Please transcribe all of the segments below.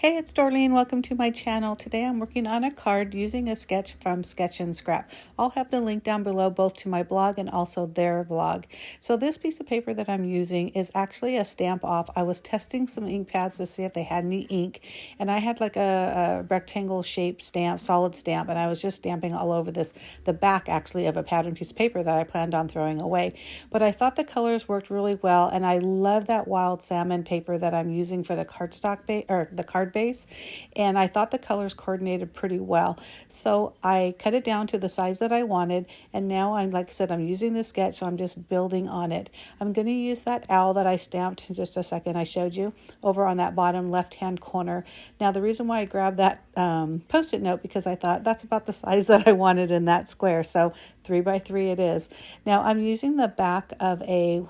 Hey, it's Dorleen. Welcome to my channel. Today I'm working on a card using a sketch from Sketch and Scrap. I'll have the link down below both to my blog and also their blog. So this piece of paper that I'm using is actually a stamp off. I was testing some ink pads to see if they had any ink, and I had like a rectangle shaped stamp, solid stamp, and I was just stamping all over the back actually of a pattern piece of paper that I planned on throwing away. But I thought the colors worked really well, and I love that wild salmon paper that I'm using for the cardstock base or the card base, and I thought the colors coordinated pretty well. So I cut it down to the size that I wanted, and now like I said, I'm using the sketch, so I'm just building on it. I'm going to use that owl that I stamped in just a second I showed you over on that bottom left hand corner. Now the reason why I grabbed that post-it note, because I thought that's about the size that I wanted in that square, so 3 by 3 it is. Now I'm using the back of a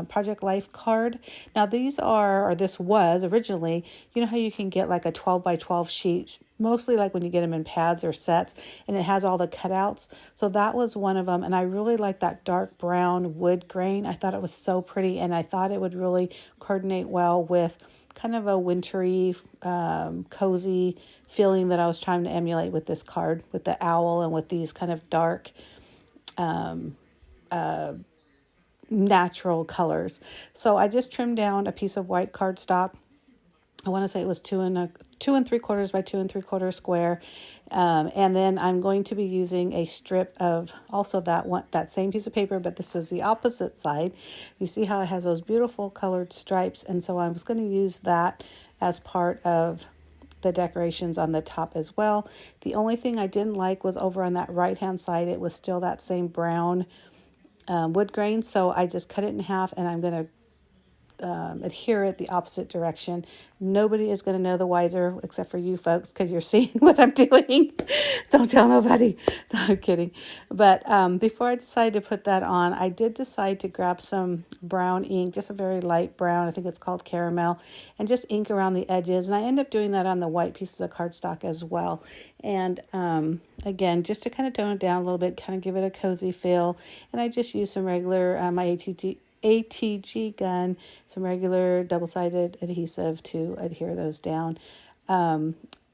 Project Life card. Now these are, or this was originally, you know how you can get like a 12 by 12 sheet, mostly like when you get them in pads or sets, and it has all the cutouts. So that was one of them, and I really like that dark brown wood grain. I thought it was so pretty, and I thought it would really coordinate well with kind of a wintry, cozy feeling that I was trying to emulate with this card, with the owl and with these kind of dark, natural colors. So I just trimmed down a piece of white cardstock. I want to say it was 2 3/4 by 2 3/4 square. And then I'm going to be using a strip of also that same piece of paper, but this is the opposite side. You see how it has those beautiful colored stripes. And so I was going to use that as part of the decorations on the top as well. The only thing I didn't like was over on that right hand side, it was still that same brown wood grain, so I just cut it in half, and I'm going to adhere it the opposite direction. Nobody is going to know the wiser except for you folks, because you're seeing what I'm doing. Don't tell nobody. No, I'm kidding. But before I decided to put that on, I did decide to grab some brown ink, just a very light brown. I think it's called caramel, and just ink around the edges. And I end up doing that on the white pieces of cardstock as well. And again, just to kind of tone it down a little bit, kind of give it a cozy feel. And I just use some regular, my ATG gun, some regular double-sided adhesive to adhere those down.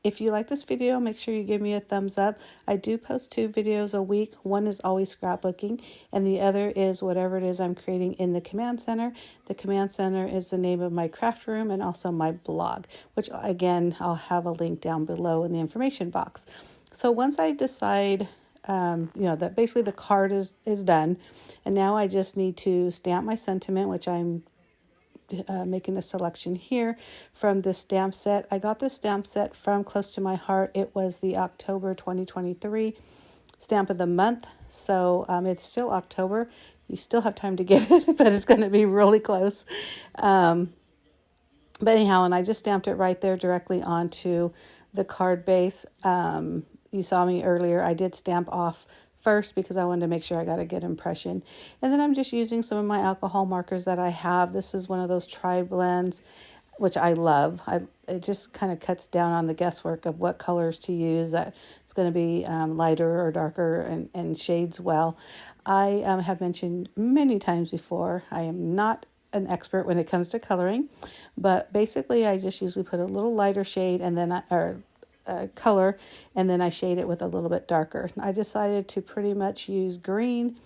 If you like this video, make sure you give me a thumbs up. I do post 2 videos a week. One is always scrapbooking, and the other is whatever it is I'm creating in the command center. The command center is the name of my craft room and also my blog, which again, I'll have a link down below in the information box. So once I decide that basically the card is done, and now I just need to stamp my sentiment, which I'm making a selection here from the stamp set. I got this stamp set from Close to My Heart. It was the October 2023 stamp of the month, so it's still October. You still have time to get it, but it's going to be really close. But anyhow, and I just stamped it right there directly onto the card base. You saw me earlier, I did stamp off first because I wanted to make sure I got a good impression. And then I'm just using some of my alcohol markers that I have. This is one of those tri-blends, which I love. It just kind of cuts down on the guesswork of what colors to use. That it's going to be lighter or darker and shades well. I have mentioned many times before, I am not an expert when it comes to coloring, but basically I just usually put a little lighter shade and then color, and then I shade it with a little bit darker. I decided to pretty much use green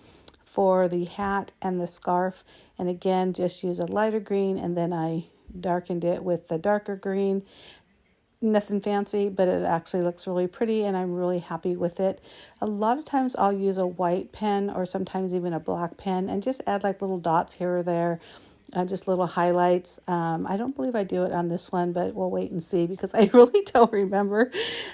for the hat and the scarf, and again just use a lighter green, and then I darkened it with the darker green. Nothing fancy, but it actually looks really pretty, and I'm really happy with it. A lot of times I'll use a white pen or sometimes even a black pen and just add like little dots here or there. Just little highlights. I don't believe I do it on this one, but we'll wait and see because I really don't remember.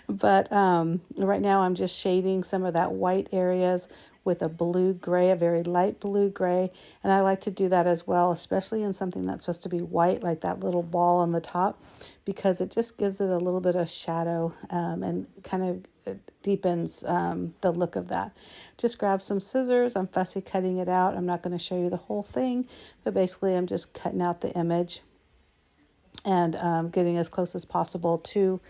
But right now I'm just shading some of that white areas with a blue gray, a very light blue gray. And I like to do that as well, especially in something that's supposed to be white, like that little ball on the top, because it just gives it a little bit of shadow and kind of deepens the look of that. Just grab some scissors. I'm fussy cutting it out. I'm not going to show you the whole thing, but basically I'm just cutting out the image and getting as close as possible to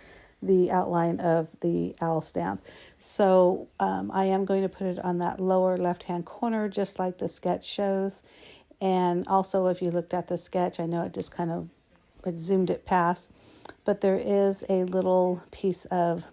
the outline of the owl stamp. So I am going to put it on that lower left hand corner, just like the sketch shows. And also, if you looked at the sketch, I know it just kind of zoomed it past, but there is a little piece of,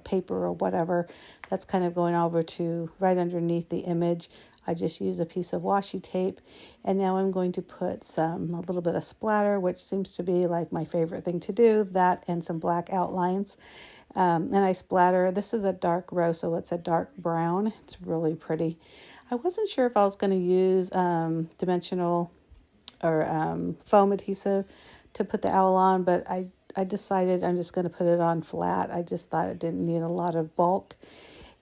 paper or whatever that's kind of going over to right underneath the image. I just use a piece of washi tape, and now I'm going to put a little bit of splatter, which seems to be like my favorite thing to do, that and some black outlines. And I splatter. This is a dark rose, so it's a dark brown. It's really pretty. I wasn't sure if I was going to use dimensional or foam adhesive to put the owl on, but I decided I'm just going to put it on flat. I just thought it didn't need a lot of bulk.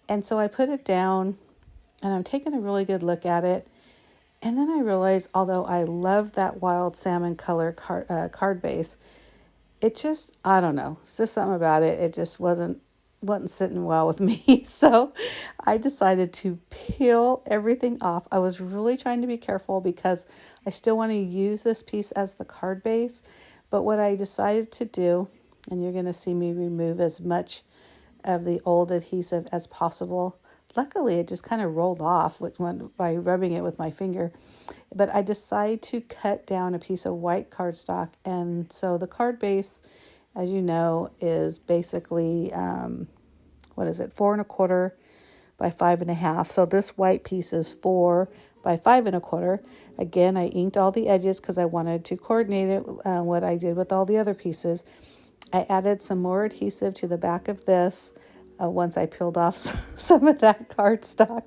And so I put it down, and I'm taking a really good look at it. And then I realized, although I love that wild salmon color card base, it just, I don't know, it's just something about it. It just wasn't sitting well with me. So I decided to peel everything off. I was really trying to be careful because I still want to use this piece as the card base. But what I decided to do, and you're going to see me remove as much of the old adhesive as possible. Luckily, it just kind of rolled off by rubbing it with my finger. But I decided to cut down a piece of white cardstock. And so the card base, as you know, is basically, 4 1/4 by 5 1/2. So this white piece is 4 by 5 1/4. Again, I inked all the edges because I wanted to coordinate it, what I did with all the other pieces. I added some more adhesive to the back of this. Once I peeled off some of that cardstock,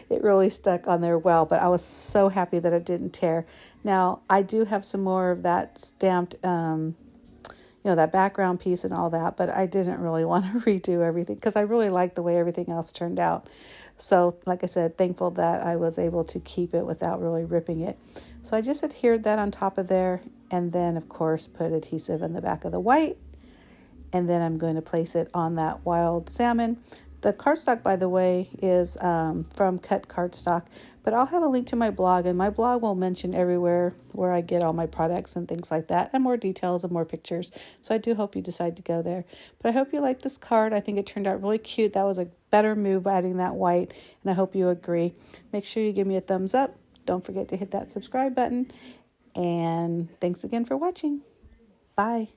it really stuck on there well, but I was so happy that it didn't tear. Now, I do have some more of that stamped, that background piece and all that, but I didn't really want to redo everything because I really liked the way everything else turned out. So, like I said, thankful that I was able to keep it without really ripping it. So I just adhered that on top of there, and then, of course, put adhesive in the back of the white. And then I'm going to place it on that wild salmon. The cardstock, by the way, is from Cut Cardstock, but I'll have a link to my blog, and my blog will mention everywhere where I get all my products and things like that, and more details and more pictures. So I do hope you decide to go there. But I hope you like this card. I think it turned out really cute. That was a better move adding that white, and I hope you agree. Make sure you give me a thumbs up. Don't forget to hit that subscribe button. And thanks again for watching. Bye.